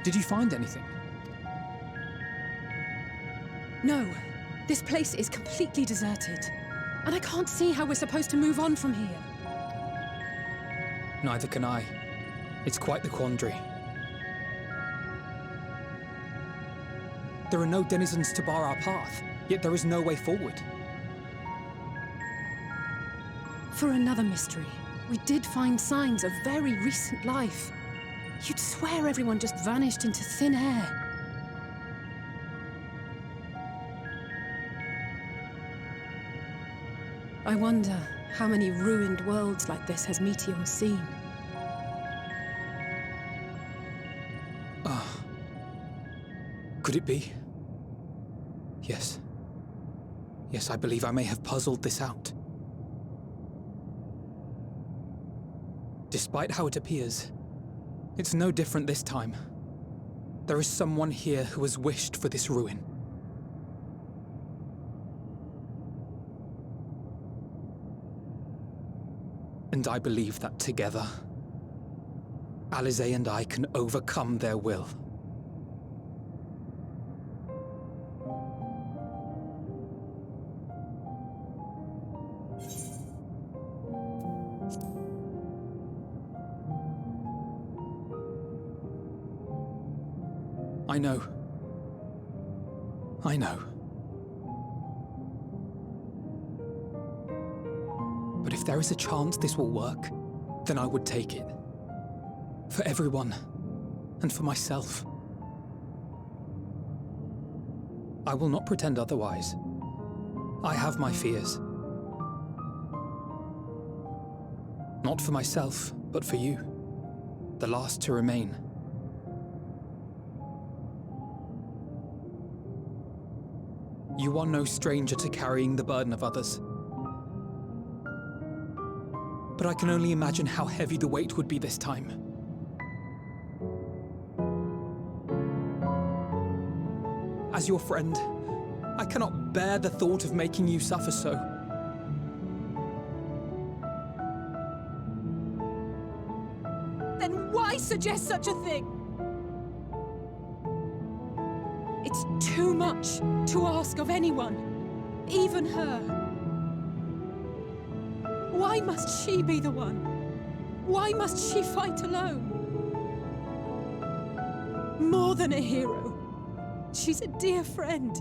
Did you find anything? No. This place is completely deserted. And I can't see how we're supposed to move on from here. Neither can I. It's quite the quandary. There are no denizens to bar our path, yet there is no way forward. For another mystery, we did find signs of very recent life. You'd swear everyone just vanished into thin air. I wonder how many ruined worlds like this has Meteor seen. Could it be? Yes. Yes, I believe I may have puzzled this out. Despite how it appears, it's no different this time. There is someone here who has wished for this ruin. And I believe that together, Alize and I can overcome their will. I know. I know. But if there is a chance this will work, then I would take it. For everyone, and for myself. I will not pretend otherwise. I have my fears. Not for myself, but for you. The last to remain. You are no stranger to carrying the burden of others. But I can only imagine how heavy the weight would be this time. As your friend, I cannot bear the thought of making you suffer so. Then why suggest such a thing? It's too much to ask of anyone, even her. Why must she be the one? Why must she fight alone? More than a hero, she's a dear friend.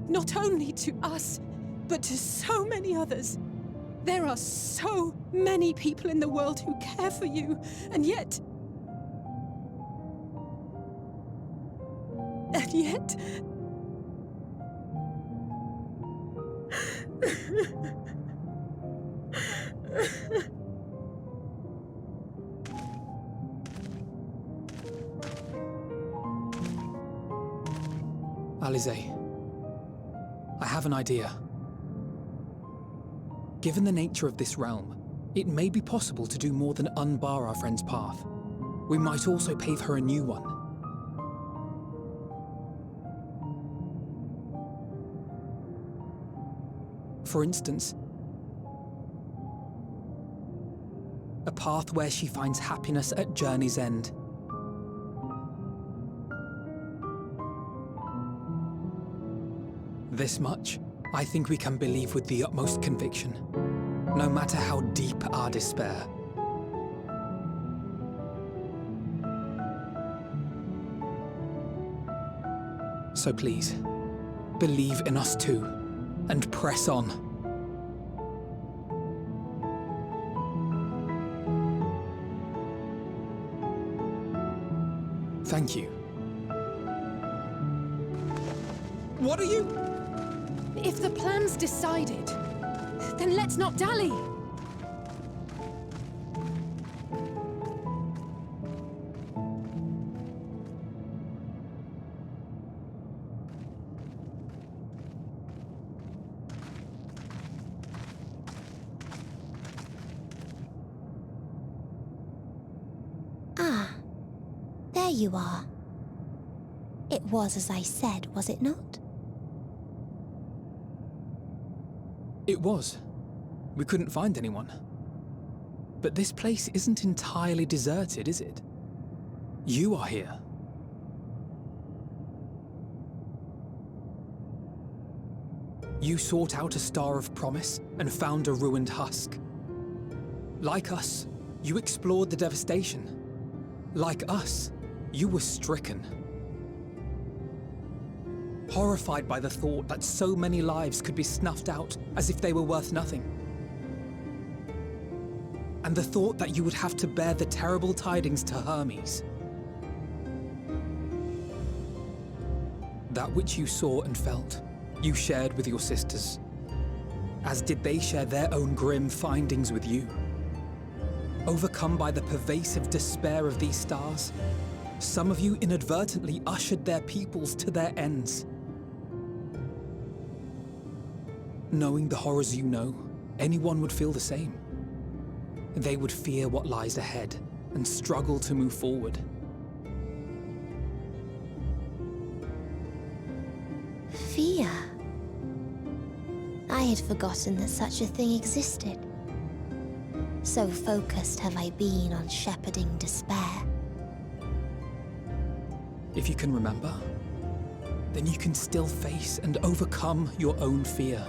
Not only to us, but to so many others. There are so many people in the world who care for you, and yet... Alize, I have an idea. Given the nature of this realm, it may be possible to do more than unbar our friend's path. We might also pave her a new one. For instance, a path where she finds happiness at journey's end. This much, I think we can believe with the utmost conviction, no matter how deep our despair. So please, believe in us too, and press on. Thank you. What are you? If the plan's decided, then let's not dally. Ah, there you are. It was as I said, was it not? It was. We couldn't find anyone. But this place isn't entirely deserted, is it? You are here. You sought out a star of promise and found a ruined husk. Like us, you explored the devastation. Like us, you were stricken. Horrified by the thought that so many lives could be snuffed out as if they were worth nothing. And the thought that you would have to bear the terrible tidings to Hermes. That which you saw and felt, you shared with your sisters, as did they share their own grim findings with you. Overcome by the pervasive despair of these stars, some of you inadvertently ushered their peoples to their ends. Knowing the horrors you know, anyone would feel the same. They would fear what lies ahead and struggle to move forward. Fear? I had forgotten that such a thing existed. So focused have I been on shepherding despair. If you can remember, then you can still face and overcome your own fear.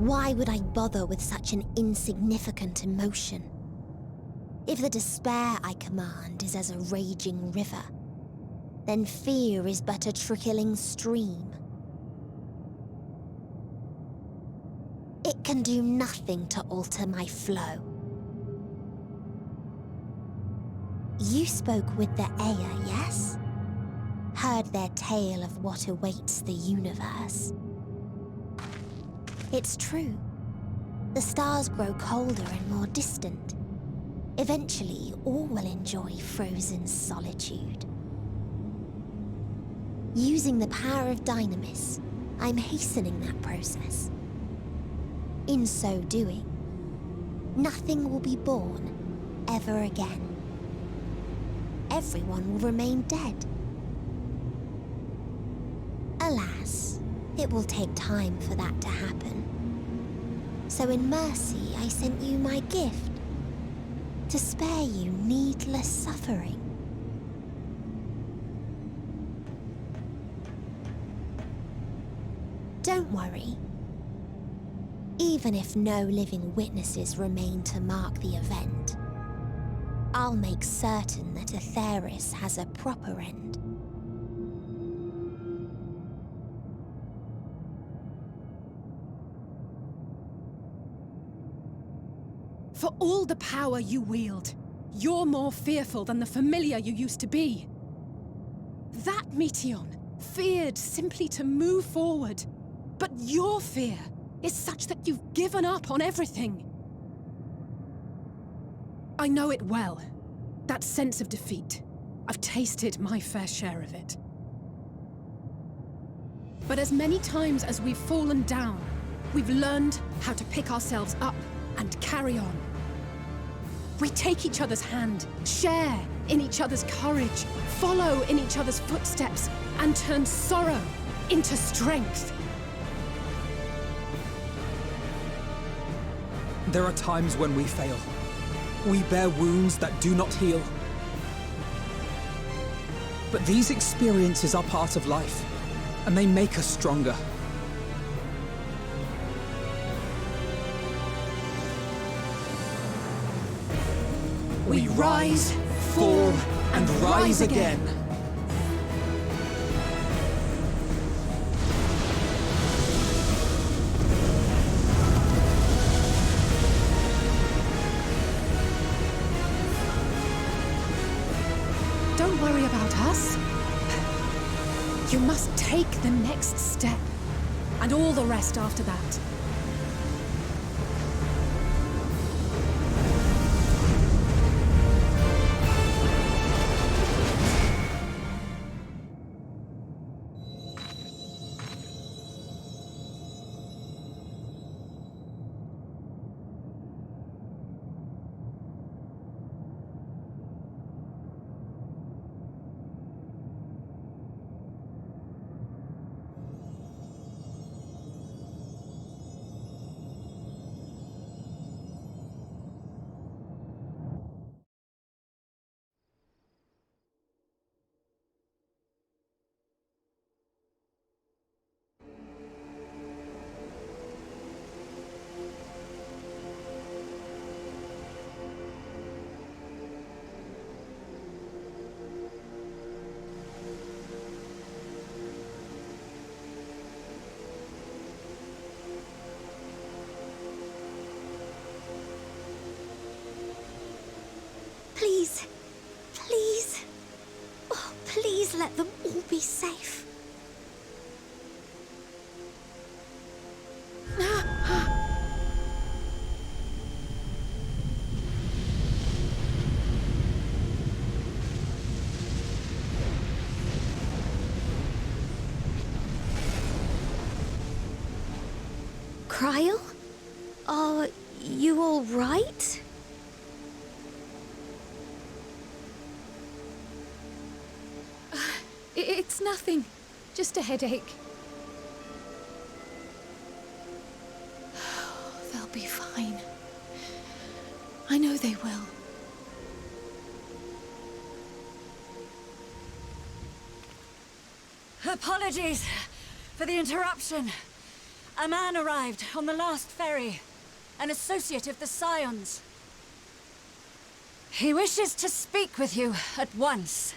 Why would I bother with such an insignificant emotion? If the despair I command is as a raging river, then fear is but a trickling stream. It can do nothing to alter my flow. You spoke with the Aya, yes? Heard their tale of what awaits the universe. It's true. The stars grow colder and more distant. Eventually, all will enjoy frozen solitude. Using the power of Dynamis, I'm hastening that process. In so doing, nothing will be born ever again. Everyone will remain dead. Alas, it will take time for that to happen. So in mercy, I sent you my gift, to spare you needless suffering. Don't worry. Even if no living witnesses remain to mark the event, I'll make certain that Aetheris has a proper end. For all the power you wield, you're more fearful than the familiar you used to be. That Meteion feared simply to move forward, but your fear is such that you've given up on everything. I know it well, that sense of defeat. I've tasted my fair share of it. But as many times as we've fallen down, we've learned how to pick ourselves up and carry on. We take each other's hand, share in each other's courage, follow in each other's footsteps, and turn sorrow into strength. There are times when we fail. We bear wounds that do not heal. But these experiences are part of life, and they make us stronger. We rise, fall, and rise again. Don't worry about us. You must take the next step, and all the rest after that. let them all be safe. Cryle? Are you all right? It's nothing. Just a headache. They'll be fine. I know they will. Apologies for the interruption. A man arrived on the last ferry, an associate of the Scions. He wishes to speak with you at once.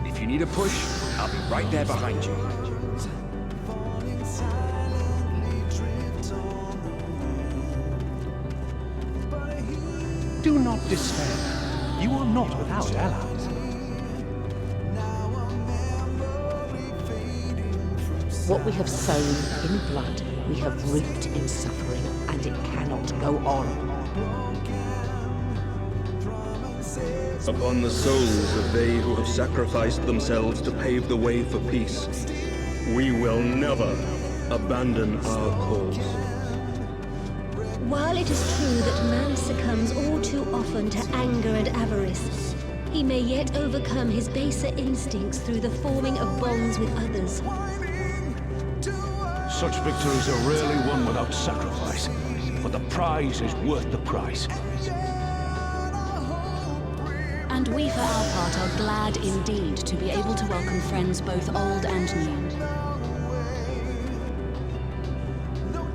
If you need a push, I'll be right there behind you. Do not despair. You are not without allies. What we have sown in blood, we have reaped in suffering, and it cannot go on. Upon the souls of they who have sacrificed themselves to pave the way for peace, we will never abandon our cause. While it is true that man succumbs all too often to anger and avarice, he may yet overcome his baser instincts through the forming of bonds with others. Such victories are rarely won without sacrifice, but the prize is worth the price. And we, for our part, are glad indeed to be able to welcome friends both old and new.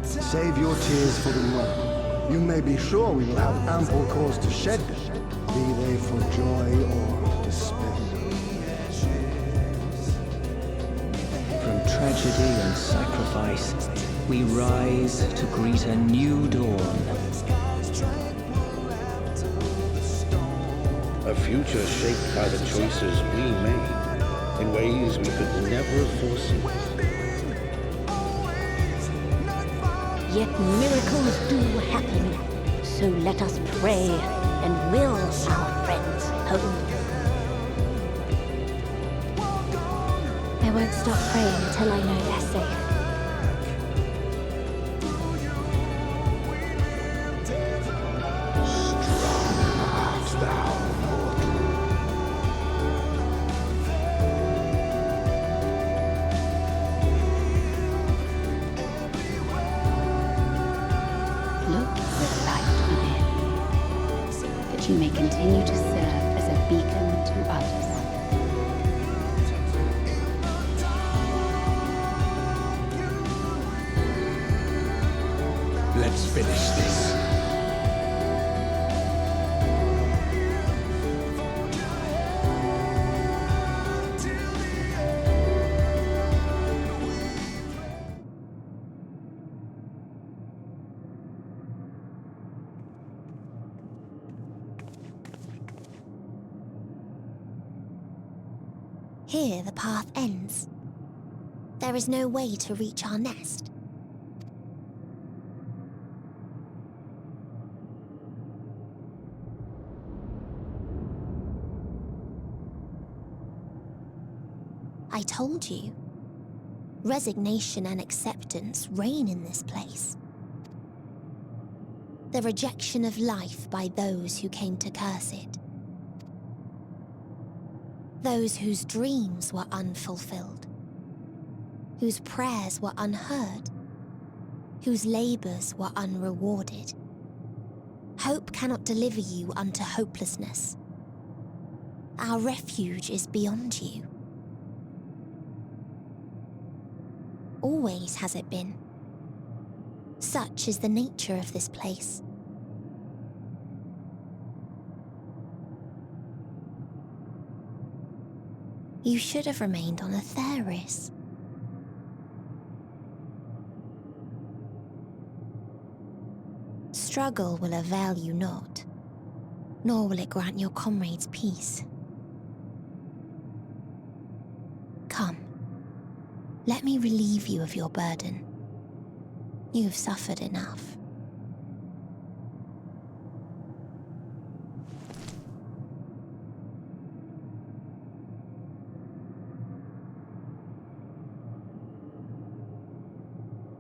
Save your tears for the morrow. You may be sure we will have ample cause to shed them, be they for joy or despair. From tragedy and sacrifice, we rise to greet a new dawn. A future shaped by the choices we made in ways we could never foresee. Yet miracles do happen, so let us pray and will our friends home. I won't stop praying until I know they're safe. You may continue to serve as a beacon to others. Let's finish this. Here the path ends. There is no way to reach our nest. I told you. Resignation and acceptance reign in this place. The rejection of life by those who came to curse it. Those whose dreams were unfulfilled. Whose prayers were unheard. Whose labors were unrewarded. Hope cannot deliver you unto hopelessness. Our refuge is beyond you. Always has it been. Such is the nature of this place. You should have remained on Atheris. Struggle will avail you not, nor will it grant your comrades peace. Come. Let me relieve you of your burden. You've suffered enough.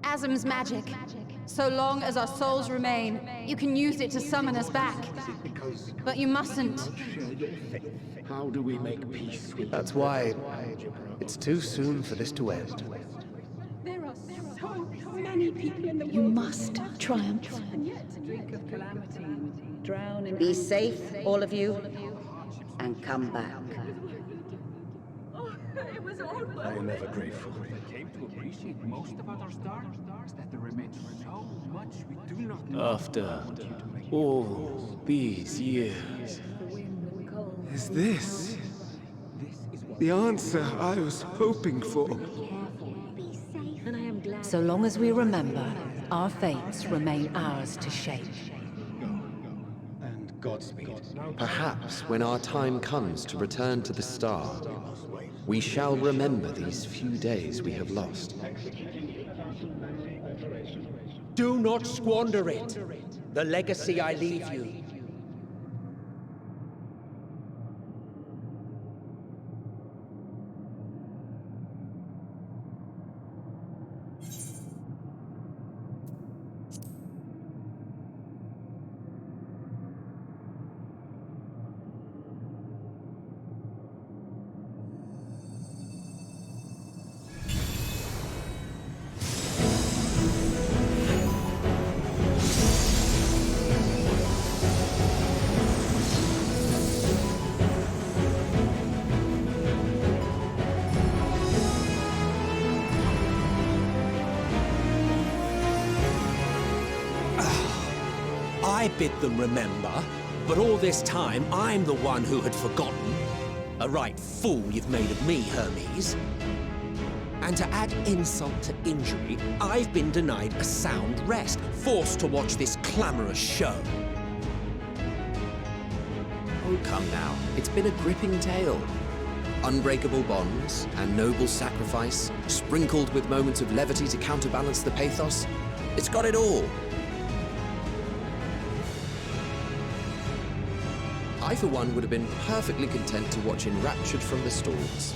Asm's magic. So long as our souls remain, you can use it to summon us back. But you mustn't. How do we make peace with That's why it's too soon for this to end. There are so many people in the world. You must triumph. Be safe, all of you, and come back. It was all I am ever grateful. Came to appreciate most of our stars, that there remains so much we do not know. After all these years, Is this the answer I was hoping for? So long as we remember, our fates remain ours to shape. and Godspeed. Perhaps when our time comes to return to the star, we shall remember these few days we have lost. Do not squander it. The legacy I leave you. I bid them remember, but all this time I'm the one who had forgotten. A right fool you've made of me, Hermes. And to add insult to injury, I've been denied a sound rest, forced to watch this clamorous show. Oh, come now. It's been a gripping tale. Unbreakable bonds and noble sacrifice, sprinkled with moments of levity to counterbalance the pathos. It's got it all. I, for one, would have been perfectly content to watch enraptured from the stalls.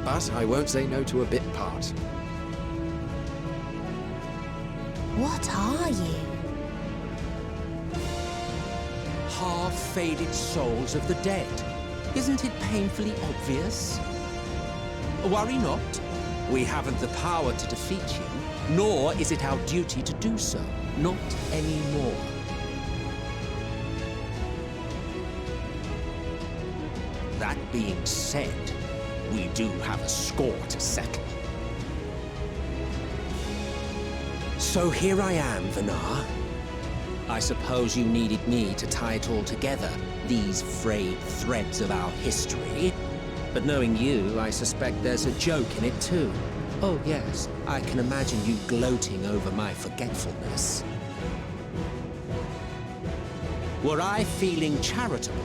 But I won't say no to a bit part. What are you? Half-faded souls of the dead. Isn't it painfully obvious? Worry not. We haven't the power to defeat you, nor is it our duty to do so. Not anymore. That being said, we do have a score to settle. So here I am, Vanar. I suppose you needed me to tie it all together, these frayed threads of our history. But knowing you, I suspect there's a joke in it too. Oh yes, I can imagine you gloating over my forgetfulness. Were I feeling charitable,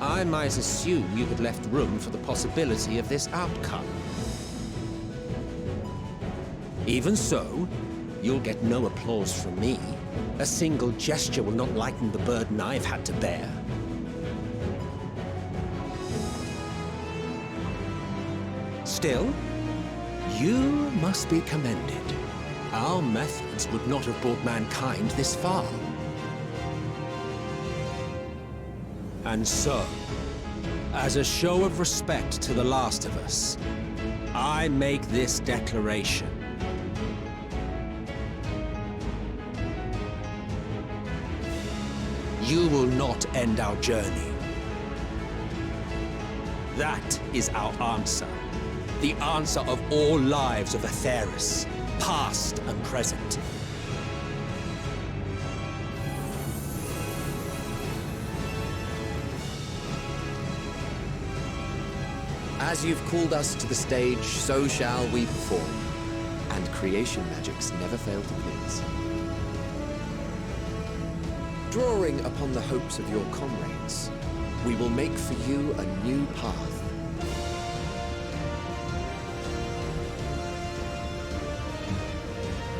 I might assume you had left room for the possibility of this outcome. Even so, you'll get no applause from me. A single gesture will not lighten the burden I've had to bear. Still, you must be commended. Our methods would not have brought mankind this far. And so, as a show of respect to the last of us, I make this declaration. You will not end our journey. That is our answer. The answer of all lives of Aetheris, past and present. As you've called us to the stage, so shall we perform. And creation magics never fail to please. Drawing upon the hopes of your comrades, we will make for you a new path.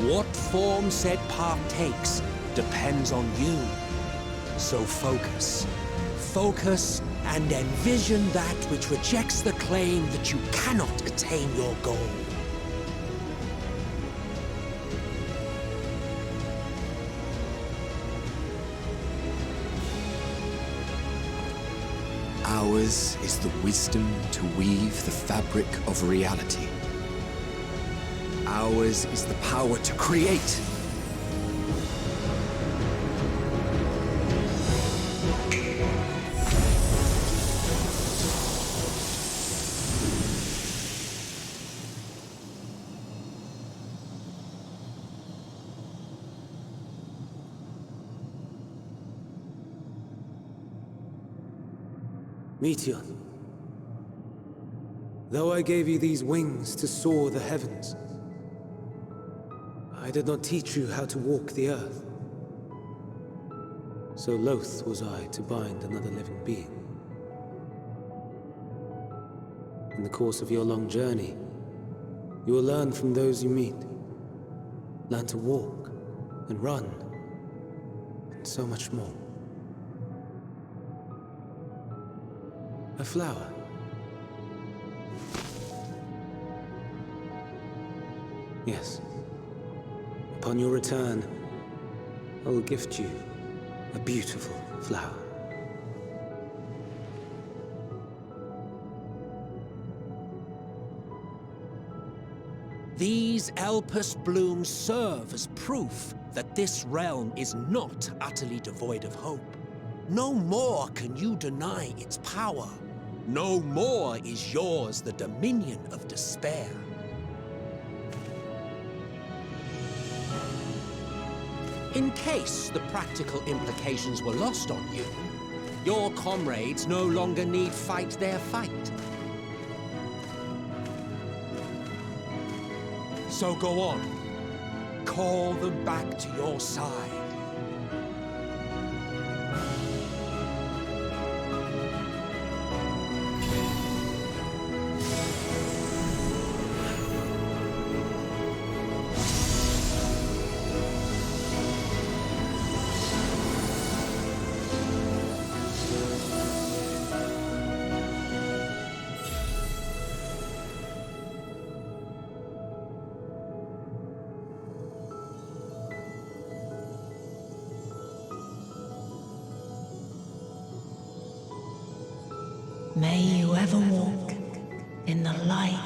What form said path takes depends on you. So focus. Focus and envision that which rejects the claim that you cannot attain your goal. Ours is the wisdom to weave the fabric of reality. Ours is the power to create. Meteon, though I gave you these wings to soar the heavens, I did not teach you how to walk the earth. So loath was I to bind another living being. In the course of your long journey, you will learn from those you meet. Learn to walk and run, and so much more. A flower. Yes. Upon your return, I will gift you a beautiful flower. These Elpis blooms serve as proof that this realm is not utterly devoid of hope. No more can you deny its power. No more is yours the dominion of despair. In case the practical implications were lost on you, your comrades no longer need fight their fight. So go on. Call them back to your side. May you ever walk in the light.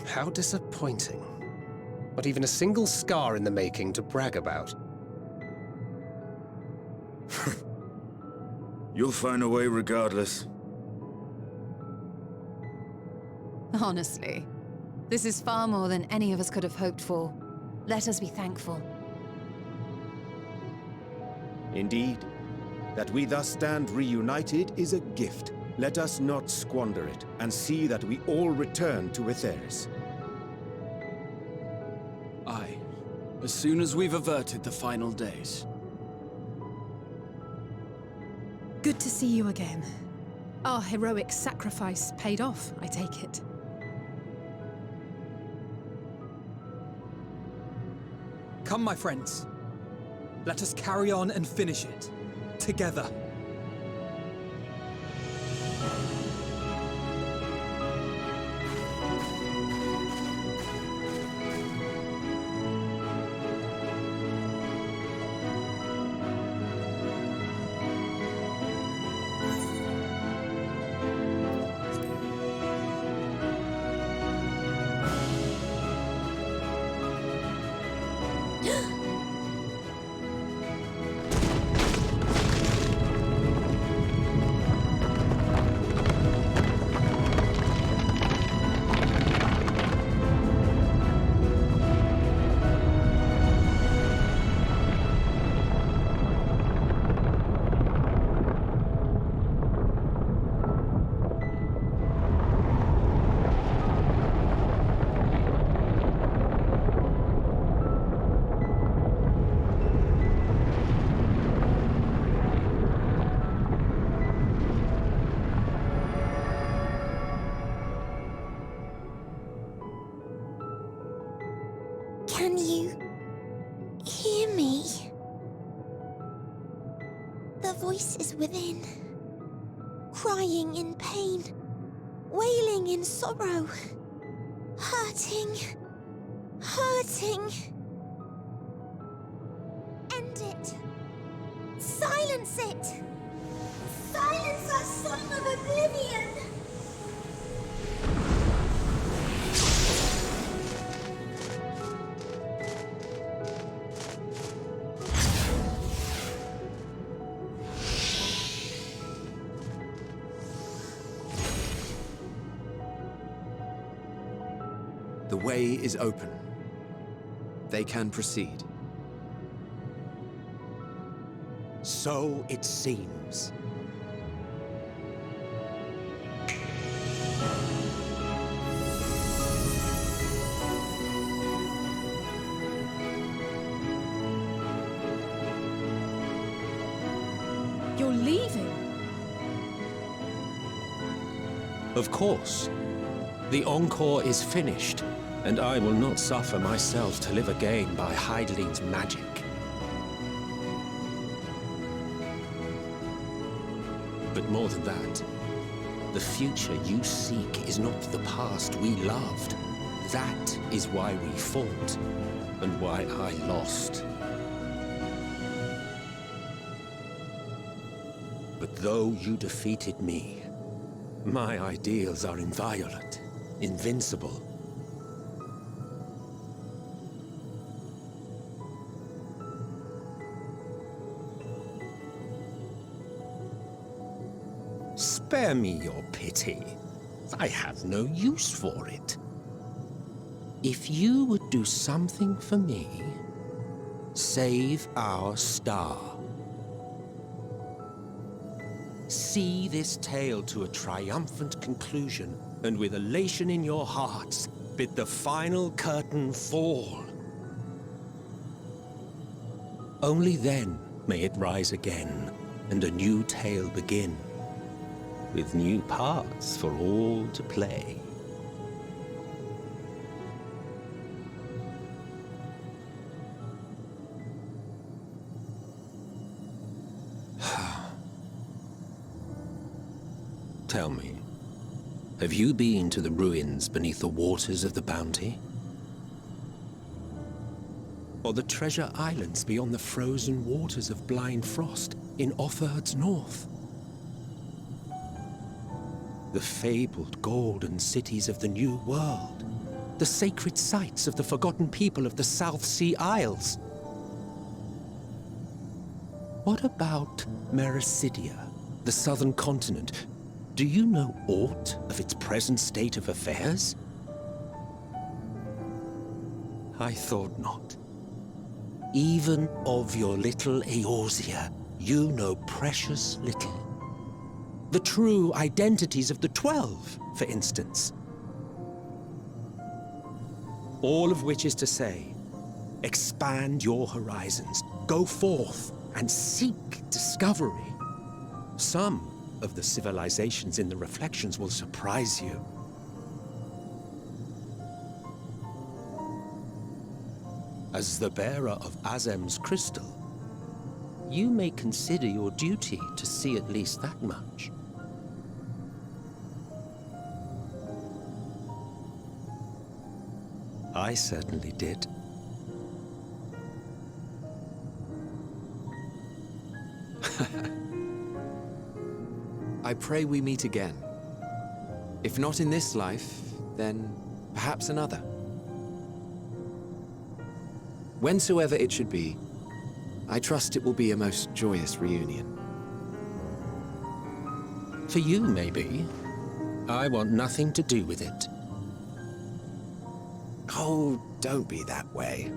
How disappointing. Not even a single scar in the making to brag about. You'll find a way regardless. Honestly, this is far more than any of us could have hoped for. Let us be thankful. Indeed, that we thus stand reunited is a gift. Let us not squander it, and see that we all return to Aetheris. Aye, as soon as we've averted the final days. Good to see you again. Our heroic sacrifice paid off, I take it. Come, my friends. Let us carry on and finish it. Together. Can you hear me? The voice is within, crying in pain, wailing in sorrow, hurting, hurting. End it! Silence it! Silence our song of oblivion! The way is open. They can proceed. So it seems. You're leaving? Of course. The encore is finished, and I will not suffer myself to live again by Hydaelyn's magic. But more than that, the future you seek is not the past we loved. That is why we fought, and why I lost. But though you defeated me, my ideals are inviolate, invincible. Spare me your pity. I have no use for it. If you would do something for me, save our star. See this tale to a triumphant conclusion, and with elation in your hearts, bid the final curtain fall. Only then may it rise again, and a new tale begin, with new parts for all to play. Tell me, have you been to the ruins beneath the waters of the Bounty? Or the treasure islands beyond the frozen waters of Blind Frost in Offerd's north? The fabled golden cities of the New World, the sacred sites of the forgotten people of the South Sea Isles? What about Mericidia, the southern continent? Do you know aught of its present state of affairs? I thought not. Even of your little Eorzea, you know precious little. The true identities of the 12, for instance. All of which is to say, expand your horizons, go forth and seek discovery. Some of the civilizations in the reflections will surprise you. As the bearer of Azem's crystal, you may consider your duty to see at least that much. I certainly did. I pray we meet again. If not in this life, then perhaps another. Whensoever it should be, I trust it will be a most joyous reunion. For you, maybe. I want nothing to do with it. Oh, don't be that way.